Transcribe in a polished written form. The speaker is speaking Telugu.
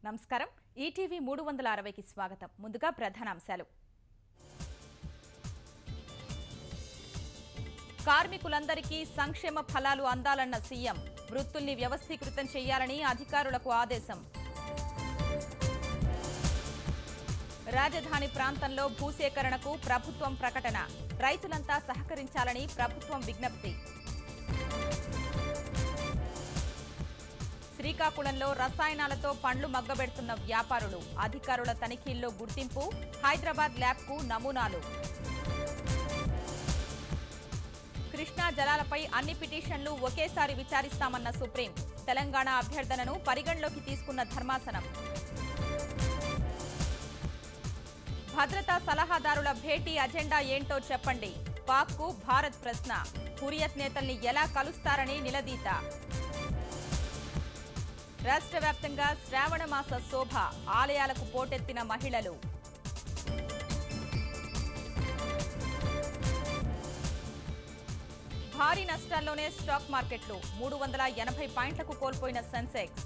నమస్కారం ఈటీవీ 360కి స్వాగతం ముందుగా ప్రధానాంశాలు కార్మికులందరికీ సంక్షేమ ఫలాలు అందాలన్న సీఎం వృత్తుల్ని వ్యవస్థీకృతం చేయాలని అధికారులకు ఆదేశం రాజధాని ప్రాంతంలో భూసేకరణకు ప్రభుత్వం ప్రకటన రైతులంతా సహకరించాలని ప్రభుత్వం విజ్ఞప్తి శ్రీకాకుళంలో రసాయనాలతో పండ్లు మగ్గబెడుతున్న వ్యాపారులు అధికారుల తనిఖీల్లో గుర్తింపు హైదరాబాద్ ల్యాబ్కు నమూనాలు కృష్ణా జలాలపై అన్ని పిటిషన్లు ఒకేసారి విచారిస్తామన్న సుప్రీం తెలంగాణ అభ్యర్థనను పరిగణలోకి తీసుకున్న ధర్మాసనం భద్రతా సలహాదారుల భేటీ అజెండా ఏంటో చెప్పండి పాక్కు భారత్ ప్రశ్న హురియత్ నేతల్ని ఎలా కలుస్తారని నిలదీత రాష్ట్ర వ్యాప్తంగా శ్రావణ మాస శోభ ఆలయాలకు పోటెత్తిన మహిళలు భారీ నష్టాల్లోనే స్టాక్ మార్కెట్లు 380 పాయింట్లకు కోల్పోయిన సెన్సెక్స్